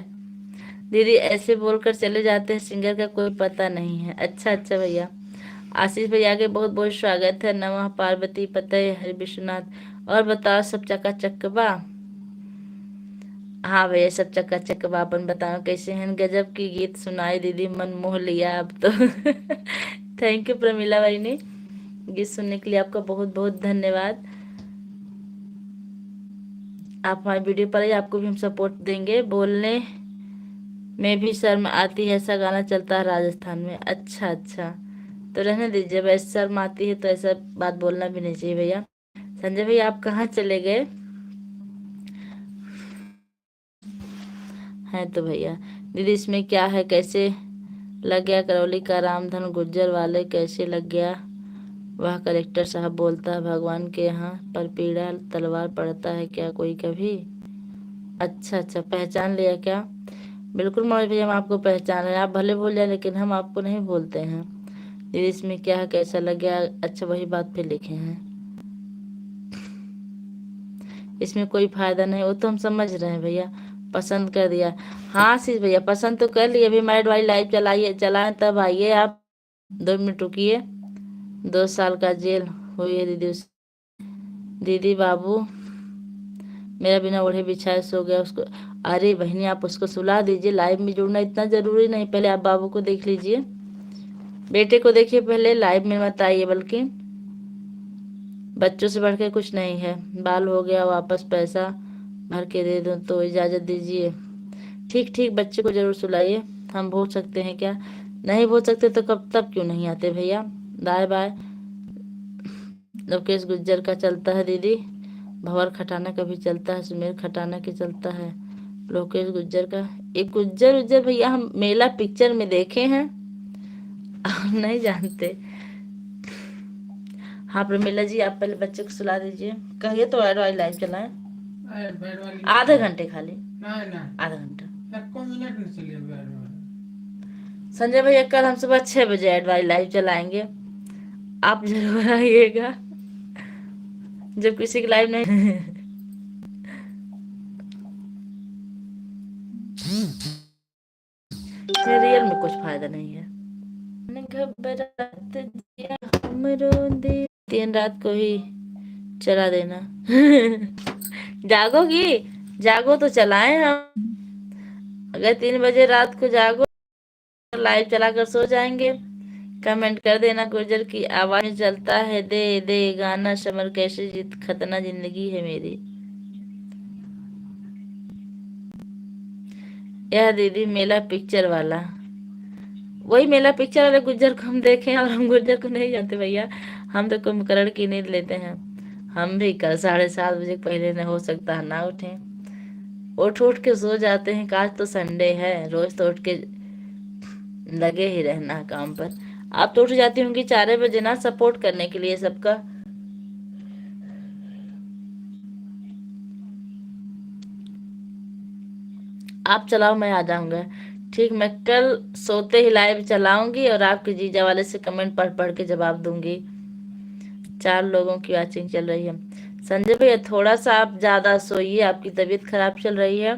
A: दीदी ऐसे बोलकर चले जाते हैं, सिंगर का कोई पता नहीं है। अच्छा अच्छा भैया। आशीष भैया के बहुत बहुत स्वागत है। नमः पार्वती पते हरि विश्वनाथ। और बताओ, सब चकाचक बा? हाँ भैया, सब चकाचक बा। अपन बताओ कैसे हैं? गजब की गीत सुनाई दीदी, मन मोह लिया अब तो। थैंक यू प्रमिला भाई ने, गीत सुनने के लिए आपका बहुत बहुत धन्यवाद। आप हमारे वीडियो पर आइए, आपको भी हम सपोर्ट देंगे। बोलने में भी शर्म आती है, ऐसा गाना चलता है राजस्थान में। अच्छा अच्छा, तो रहने दीजिए। जब ऐसी शर्म आती है तो ऐसा बात बोलना भी नहीं चाहिए भैया। संजय भैया आप कहाँ चले गए हैं? तो भैया दीदी इसमें क्या है, कैसे लग गया? करौली का रामधन गुर्जर वाले कैसे लग गया? वह कलेक्टर साहब बोलता है भगवान के यहाँ पर पीड़ा तलवार पड़ता है क्या कोई कभी? अच्छा अच्छा, पहचान लिया क्या? बिल्कुल मनोज भैया, हम आपको पहचान रहे हैं। आप भले बोल जाए लेकिन हम आपको नहीं बोलते हैं। दीदी इसमें क्या है, कैसा लग गया? अच्छा, वही बात पे लिखे हैं, इसमें कोई फायदा नहीं, वो तो हम समझ रहे हैं भैया। पसंद कर दिया? हाँ आशीष भैया, पसंद तो कर लिए। अभी मैरिड वाली लाइव चलाइए, चलाएं तब आइए आप। 2 मिनट रुकिए। 2 साल का जेल हुई है दीदी दीदी बाबू मेरा बिना ओढ़े बिछाए सो गया उसको। अरे बहनी आप उसको सुला दीजिए, लाइव में जुड़ना इतना जरूरी नहीं, पहले आप बाबू को देख लीजिए, बेटे को देखिए पहले, लाइव में मत आइए, बल्कि बच्चों से बढ़ के कुछ नहीं है। बाल हो गया वापस, पैसा भर के दे दूं तो इजाजत दीजिए। ठीक ठीक, बच्चे को जरूर सुलाइए। हम भूल सकते हैं क्या? नहीं भूल सकते तो कब तब क्यों नहीं आते भैया। Bye bye. लोकेश गुज्जर का चलता है दीदी, भंवर खटाना का भी चलता है, सुमेर खटाना के चलता है, लोकेश गुज्जर का। एक गुज्जर उज्जर भैया हम मेला पिक्चर में देखे हैं, आप नहीं जानते। हाँ प्रमिला जी, आप पहले बच्चे को सुला दीजिए, कहिए तो ऐड वाली लाइव चलाएं,
B: बैड वाली
A: आधे घंटे खाली,
B: ना ना
A: आधा घंटा।
B: एको मिनट नहीं चलिए बैड वाली।
A: संजय भैया कल हम सुबह 6 बजे ऐड वाली लाइव चलाएंगे, आप जरूर आइएगा, जब किसी की लाइव नहीं। रियल में कुछ फायदा नहीं है। घबरात जिया हमरो दे, 3 रात को ही चला देना। जागोगी? जागो तो चलाएं हम। अगर 3 बजे रात को जागो, लाइव चलाकर सो जाएंगे। कमेंट कर देना, गुर्जर की आवाज में चलता है दे दे गाना, समर कैसे जीत खतना जिंदगी है मेरी। यह दीदी मेला पिक्चर वाला, वही मेला पिक्चर वाले गुज्जर को हम देखे, और हम गुज्जर को नहीं जानते भैया। हम तो कुंभकर्ण की नींद लेते हैं। हम भी कल 7:30 बजे पहले न हो सकता है ना उठे, उठ उठ के सो जाते हैं। आज तो संडे है, रोज तो उठ के लगे ही रहना है काम पर। आप तो उठ जाती होंगी 4 बजे ना, सपोर्ट करने के लिए सबका। आप चलाओ, मैं आ जाऊंगा। ठीक, मैं कल सोते ही लाइव चलाऊंगी और आपके जीजा वाले से कमेंट पढ़ पढ़ के जवाब दूंगी। 4 लोगों की वॉचिंग चल रही है। संजय भैया थोड़ा सा आप ज्यादा सोइए, आपकी तबीयत खराब चल रही है,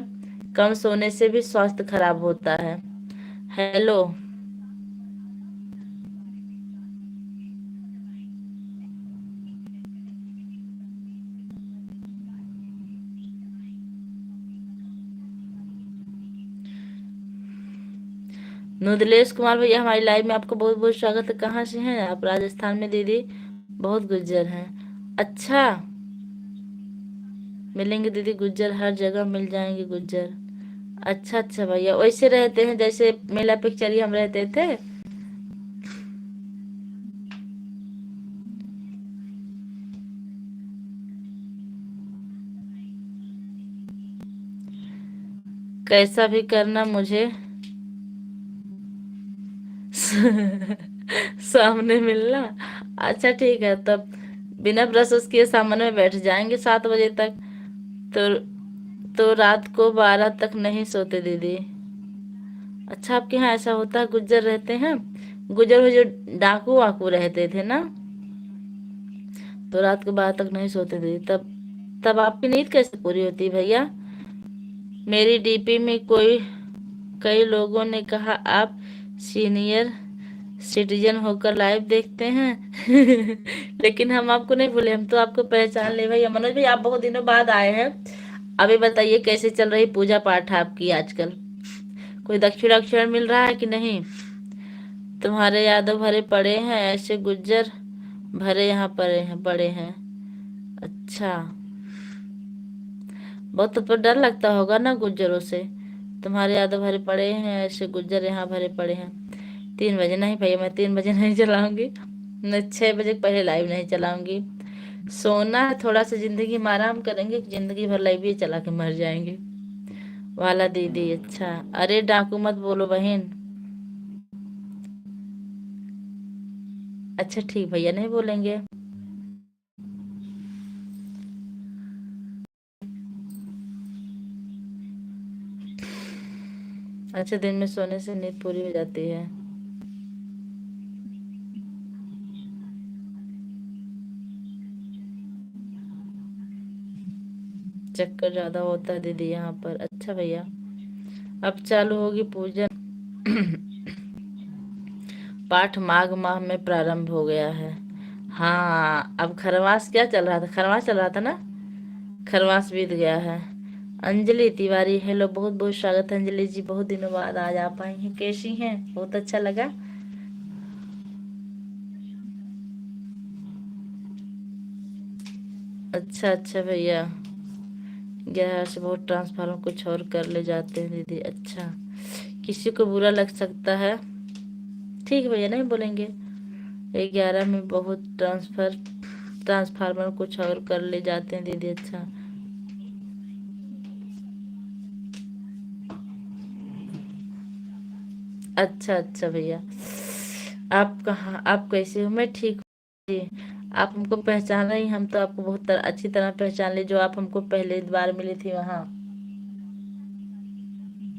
A: कम सोने से भी स्वास्थ्य खराब होता है। हेलो। नुदलेश कुमार भैया हमारी लाइव में आपको बहुत बहुत स्वागत है। कहाँ से हैं आप? राजस्थान में दीदी बहुत गुज्जर हैं। अच्छा, मिलेंगे दीदी गुज्जर, हर जगह मिल जाएंगे गुज्जर। अच्छा अच्छा भैया, वैसे रहते हैं जैसे मेला पिक्चर ही हम रहते थे। कैसा भी करना मुझे सामने मिलना। अच्छा ठीक है, तब बिना ब्रश किए सामने में बैठ जाएंगे 7 बजे तक। तो रात को 12 तक नहीं सोते दीदी। अच्छा, आपके यहाँ ऐसा होता है, गुज्जर रहते हैं? गुज्जर हो जो डाकू वाकू रहते थे ना, तो रात को 12 तक नहीं सोते थे। तब तब आपकी नींद कैसे पूरी होती भैया? मेरी डीपी में कई लोगों ने कहा आप सीनियर सिटीजन होकर लाइव देखते हैं। लेकिन हम आपको नहीं भूले, हम तो आपको पहचान ले भैया। मनोज भाई आप बहुत दिनों बाद आए हैं, अभी बताइए कैसे चल रही पूजा पाठ आपकी आजकल? कोई दक्षिण अक्षर मिल रहा है कि नहीं? तुम्हारे यादव भरे पड़े हैं, ऐसे गुज्जर भरे यहाँ पड़े हैं। अच्छा, बहुत तो डर लगता होगा ना गुज्जरों से। तुम्हारे यादव भरे पड़े हैं, ऐसे गुज्जर यहाँ भरे पड़े हैं। 3 बजे नहीं भैया, मैं 3 बजे नहीं चलाऊंगी, मैं 6 बजे पहले लाइव नहीं चलाऊंगी। सोना है थोड़ा सा, जिंदगी में आराम करेंगे, जिंदगी भर लाइव ही चला के मर जाएंगे वाला दीदी। अच्छा, अरे डाकू मत बोलो बहन। अच्छा ठीक भैया, नहीं बोलेंगे। अच्छा, दिन में सोने से नींद पूरी हो जाती है। चक्कर ज्यादा होता है दीदी यहाँ पर। अच्छा भैया, अब चालू होगी पूजन पाठ, माघ माह में प्रारंभ हो गया है। हाँ, अब खरवास क्या चल रहा था? खरवास चल रहा था ना? खरवास बीत गया है। अंजलि तिवारी, हेलो, बहुत बहुत स्वागत है अंजलि जी, बहुत दिनों बाद आज आप आई हैं, कैसी हैं? बहुत अच्छा लगा। अच्छा अच्छा भैया, 11 से बहुत ट्रांसफार्मर कुछ और कर ले जाते हैं दीदी। अच्छा, किसी को बुरा लग सकता है, ठीक है भैया, नहीं बोलेंगे। 11 में बहुत ट्रांसफार्मर कुछ और कर ले जाते हैं दीदी। अच्छा अच्छा अच्छा भैया, आप कहाँ, आप कैसे हो? मैं ठीक हूँ जी। आप हमको पहचान रही, हम तो आपको बहुत अच्छी तरह पहचान ली, जो आप हमको पहले बार मिली थी वहाँ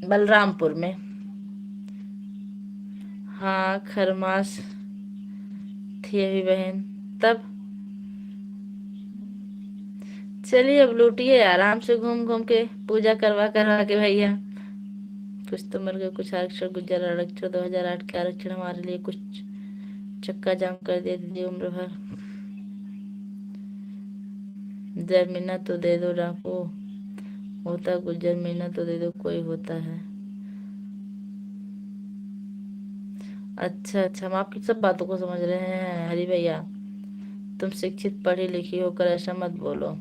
A: बलरामपुर में। हाँ खरमास थी अभी बहन, तब चलिए अब लूटिए आराम से, घूम घूम के पूजा करवा करवा के भैया। कुछ तो मर गए, कुछ आरक्षण, गुजर आरक्षण 2008 के आरक्षण हमारे लिए कुछ चक्का जाम कर दिया दीदी उम्र भर। जमीना तो दे दो डाकू, होता कुछ जमीना तो दे दो, कोई होता है। अच्छा अच्छा, हम आपकी सब बातों को समझ रहे हैं हरी भैया, तुम शिक्षित पढ़ी लिखी होकर ऐसा मत बोलो।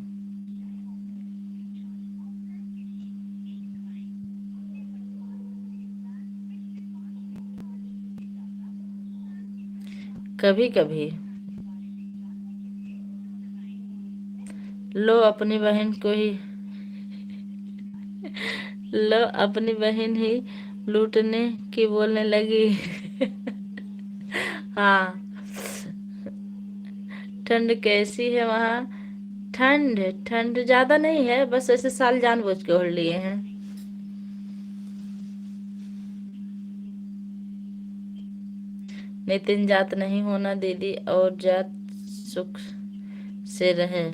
A: कभी कभी लो अपनी बहन को ही, लो अपनी बहन ही लूटने की बोलने लगी। हाँ, ठंड कैसी है वहाँ? ठंड ठंड ज्यादा नहीं है, बस ऐसे साल जानबूझ के ओढ़ लिए हैं। नितिन, जात नहीं होना दीदी, और जात सुख से रहे।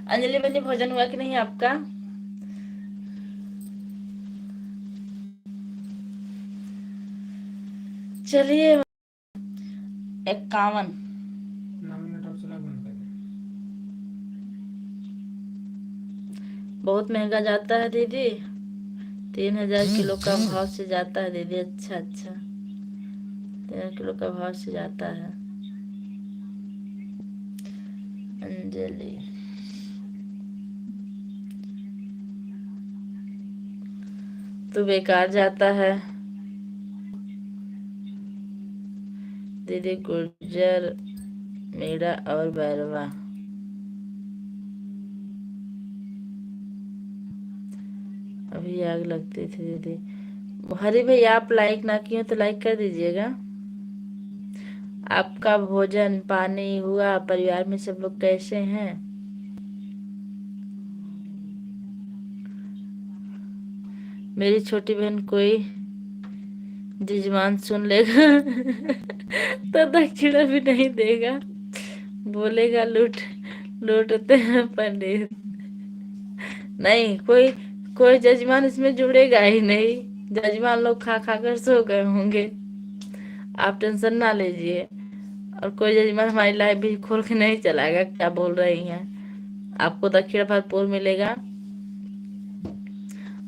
A: अंजलि बनी, भोजन हुआ कि नहीं आपका? चलिए 51।
B: 9 मिनट और चला बंद कर।
A: बहुत महंगा जाता है दीदी, 3000 किलो का भाव से जाता है दीदी। अच्छा अच्छा, 3000 किलो का भाव से जाता है। अंजलि, तो बेकार जाता है दीदी। गुर्जर, मीरा और बैरवा, अभी आग लगती थी दीदी। हरी भाई, आप लाइक ना किए तो लाइक कर दीजिएगा। आपका भोजन पानी हुआ? परिवार में सब लोग कैसे हैं? मेरी छोटी बहन कोई जजमान सुन लेगा तो दक्षिणा भी नहीं देगा, बोलेगा लूट लूटते हैं पंडित। नहीं, कोई कोई जजमान इसमें जुड़ेगा ही नहीं, जजमान लोग खा खा कर सो गए होंगे, आप टेंशन ना लीजिए। और कोई जजमान हमारी लाइफ भी खोल के नहीं चलाएगा, क्या बोल रही हैं? आपको दक्षिण भरपूर मिलेगा,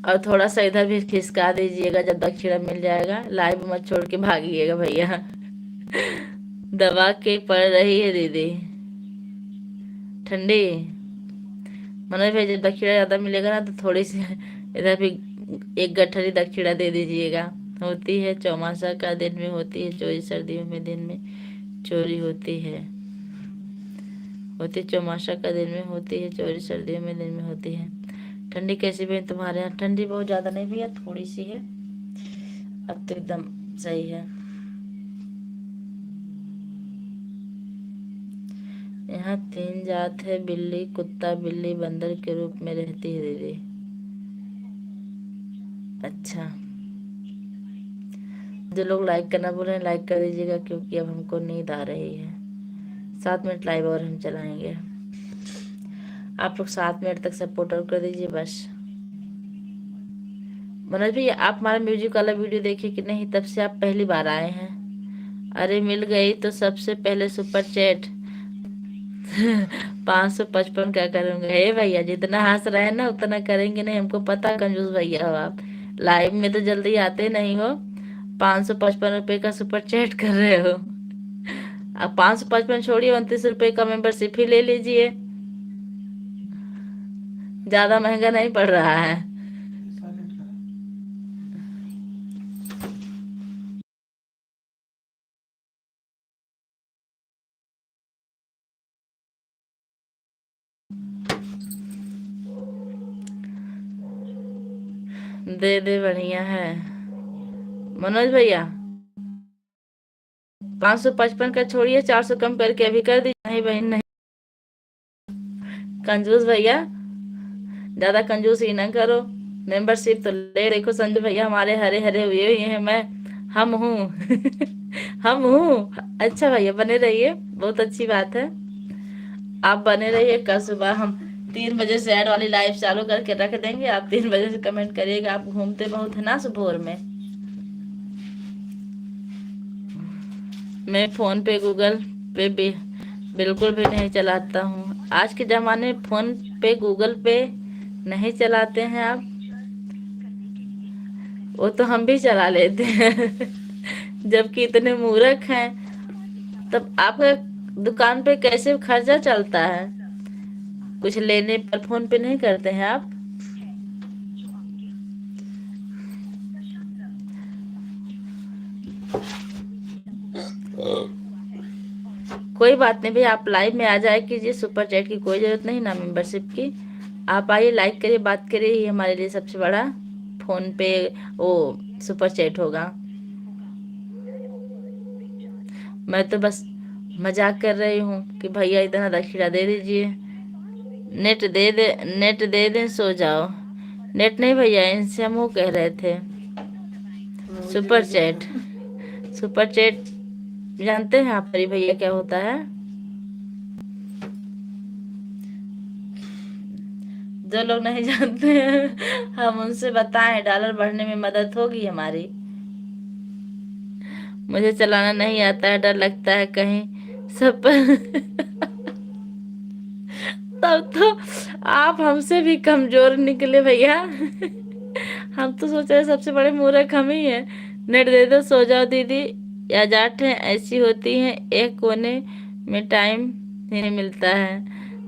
A: और थोड़ा सा इधर भी खिसका दीजिएगा, जब दक्षिणा मिल जाएगा लाइव मत छोड़ के भागिएगा भैया। दबा के पड़ रही है दीदी ठंडी। मनोज भाई, जब दक्षिणा ज्यादा मिलेगा ना तो थोड़ी सी इधर भी एक गठरी दक्षिणा दे दीजिएगा। होती है चौमासा का दिन में होती है चोरी, सर्दियों में दिन में चोरी होती है। होती चौमासा का दिन में होती है चोरी, सर्दियों में दिन में होती है। ठंडी कैसी भी तुम्हारे यहाँ? ठंडी बहुत ज्यादा नहीं भैया, थोड़ी सी है, अब तो एकदम सही है। यहाँ 3 जात है, बिल्ली, कुत्ता, बिल्ली, बंदर के रूप में रहती है दीदी। अच्छा, जो लोग लाइक करना बोल रहे हैं लाइक कर दीजिएगा, क्योंकि अब हमको नींद आ रही है। 7 मिनट लाइव और हम चलाएंगे। आप लोग 7 मिनट तक सपोर्ट और कर दीजिए बस। मनोज भैया, आप हमारा म्यूजिक वाला वीडियो देखे कि नहीं? तब से आप पहली बार आए हैं। अरे मिल गई तो सबसे पहले सुपर चैट 555 क्या करूंगा? हे भैया, जितना हंस रहे हैं ना उतना करेंगे नहीं, हमको पता कंजूस भैया हो आप। लाइव में तो जल्दी आते नहीं हो, 555 रुपए का सुपर चैट कर रहे हो। अब 555 छोड़िए, 29 रुपए का मेंबरशिप ही ले लीजिए, ज्यादा महंगा नहीं पड़ रहा है।
B: साइलेंट करो।
A: दे दे, बढ़िया है मनोज भैया। 555 का छोड़िए, 400 कम करके अभी कर दीजिए। नहीं बहन नहीं, कंजूस भैया, ज्यादा कंजूसी ना करो। मेंबरशिप तो ले, देखो संजय भैया हमारे हरे हरे हुए हुए हैं। मैं हम हूँ हम हूँ। अच्छा भैया, बने रहिए, बहुत अच्छी बात है। आप बने रहिए, कल सुबह हम 3 बजे से ऐड वाली लाइव चालू करके रख देंगे। आप 3 बजे से कमेंट करिएगा। आप घूमते बहुत है ना सुबह में। मैं फोन पे गूगल पे भी बिल्कुल भी नहीं चलाता हूँ। आज के जमाने में फोन पे गूगल पे नहीं चलाते हैं आप? वो तो हम भी चला लेते हैं जबकि इतने मूर्ख हैं। तब आपका दुकान पे कैसे खर्चा चलता है? कुछ लेने पर फोन पे नहीं करते हैं आप? कोई बात नहीं भैया, आप लाइव में आ जाए कीजिए। सुपर चैट की कोई जरूरत नहीं ना, मेंबरशिप की। आप आइए, लाइक करिए, बात करिए, ये हमारे लिए सबसे बड़ा फोन पे वो सुपर चैट होगा। मैं तो बस मजाक कर रही हूँ कि भैया इतना दक्षिणा दे दीजिए। नेट दे दे, नेट दे दे, सो जाओ। नेट नहीं भैया, इनसे हम वो कह रहे थे। सुपर चैट, सुपर चैट जानते हैं आप हरी भैया क्या होता है? जो लोग नहीं जानते हैं हम उनसे बताएं, डॉलर बढ़ने में मदद होगी हमारी। मुझे चलाना नहीं आता है, डर लगता है कहीं सब तब तो आप हमसे भी कमजोर निकले भैया हम तो सोच रहे सबसे बड़े मूर्ख हम ही हैं। नेट दे दो, सो जाओ दीदी। या जाट है ऐसी होती है, एक कोने में टाइम नहीं मिलता है।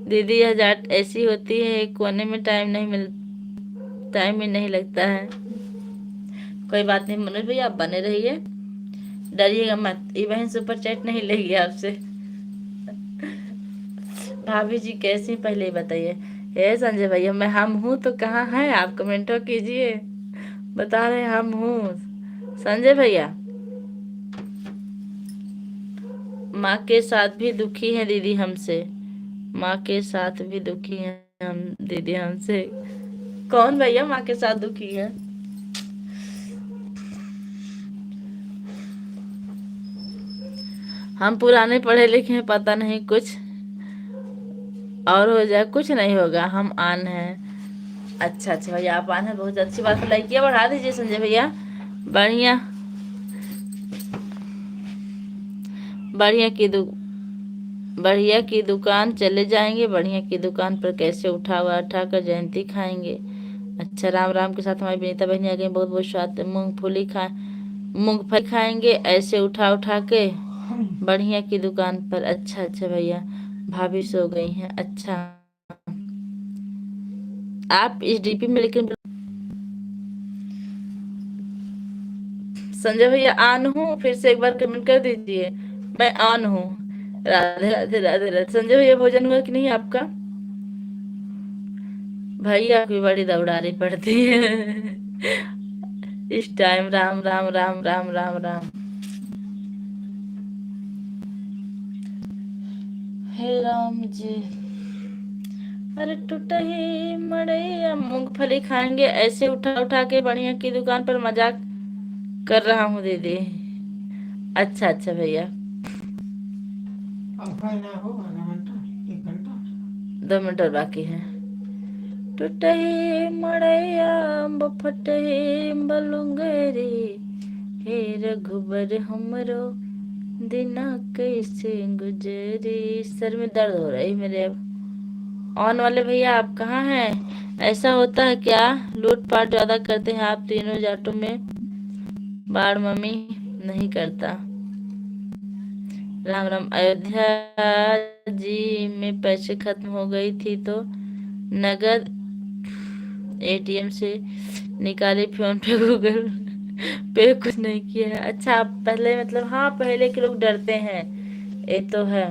A: दीदी यह जाट ऐसी होती है, एक कोने में टाइम ही नहीं लगता है। कोई बात नहीं मनोज भैया, आप बने रहिए, डरिएगा मत। ये बहन सुपर चैट नहीं लेगी आपसे। भाभी जी कैसी, पहले ही बताइए। हे संजय भैया, मैं हम हूँ तो कहाँ है? आप कमेंटो कीजिए, बता रहे हम हूँ। संजय भैया, माँ के साथ भी दुखी है दीदी हमसे। माँ के साथ भी दुखी है हम दीदी हमसे। कौन भैया माँ के साथ दुखी है? हम पुराने पढ़े लिखे हैं, पता नहीं कुछ और हो जाए। कुछ नहीं होगा, हम आन हैं। अच्छा अच्छा भैया, आप आन हैं, बहुत अच्छी बात है। लाइकिया बढ़ा दीजिए संजय भैया। बढ़िया बढ़िया की दु बढ़िया की दुकान चले जाएंगे। बढ़िया की दुकान पर कैसे उठा हुआ उठाकर जयंती खाएंगे। अच्छा, राम राम के साथ हमारी विनीता बहनी आ गई। बहुत बहुत स्वाद। मूंगफली खाएंगे ऐसे उठा उठा के बढ़िया की दुकान पर। अच्छा अच्छा भैया, भाभी सो गई हैं। अच्छा, आप इस डीपी में लेकिन संजय भैया ऑन हूँ, फिर से एक बार कमेंट कर दीजिए। मैं ऑन हूँ। राधे राधे राधे राधे। संजय भैया, भोजन हुआ कि नहीं आपका? भैया की बड़ी दौड़ानी पड़ती है इस टाइम। राम राम राम राम राम राम। हे राम जी। अरे टूटा ही मड़ैया, मूंगफली खाएंगे ऐसे उठा उठा के बढ़िया की दुकान पर। मजाक कर रहा हूँ दीदी। अच्छा अच्छा भैया,
B: अब ना हो आधा घंटा 1 घंटा।
A: 2 मिनट और बाकी है। टूटही मड़ैया फटही बलुंगरी, हे रघुबर हमरो दिना कैसे गुजरी। सर में दर्द हो रही मेरे। अब ऑन वाले भैया आप कहाँ हैं? ऐसा होता है क्या? लूटपाट ज्यादा करते हैं आप तीनों जाटों में? बाढ़ मम्मी नहीं करता। राम राम। अयोध्या जी में पैसे खत्म हो गई थी तो नगद एटीएम से निकाले, फोन पे गूगल पे कुछ नहीं किया है। अच्छा, आप पहले मतलब, हाँ पहले के लोग डरते हैं, ये तो है।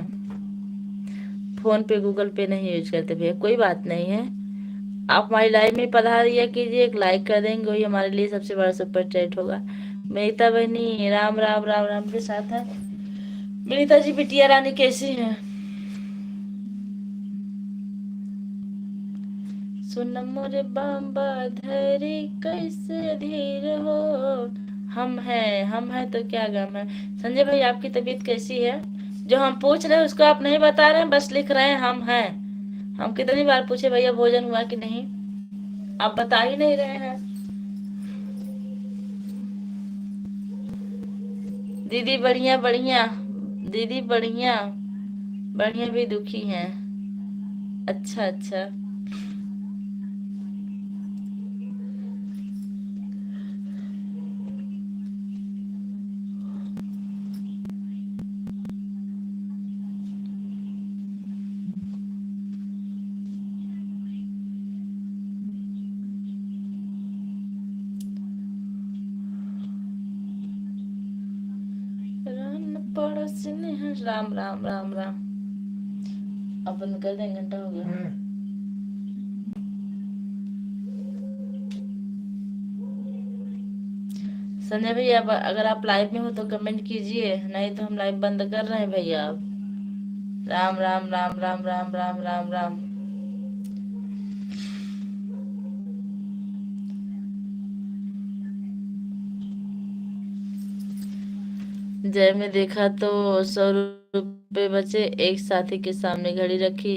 A: फोन पे गूगल पे नहीं यूज करते भैया, कोई बात नहीं है। आप हमारी लाइव में पधारिया कीजिए, एक लाइक कर देंगे, वही हमारे लिए सबसे बड़ा सुपर चैट होगा। मेरीता बहनी राम राम राम राम के साथ है। मेरीता जी बिटिया रानी कैसी हैं? सुन मोरे बाबा धरी कैसे अधीर हो, हम हैं तो क्या गम है। संजय भाई आपकी तबीयत कैसी है? जो हम पूछ रहे हैं उसको आप नहीं बता रहे हैं, बस लिख रहे हैं हम हैं। हम कितनी बार पूछे भैया भोजन हुआ कि नहीं, आप बता ही नहीं रहे हैं। दीदी बढ़िया बढ़िया, दीदी बढ़िया बढ़िया भी दुखी हैं। अच्छा अच्छा। राम पड़ोस ने राम राम राम राम। अब बंद कर दें, घंटा हो गया। संजय भैया अगर आप लाइव में हो तो कमेंट कीजिए, नहीं तो हम लाइव बंद कर रहे हैं भैया। अब राम राम राम राम राम राम राम राम। जय में देखा तो 100 रुपए बचे, एक साथी के सामने घड़ी रखी,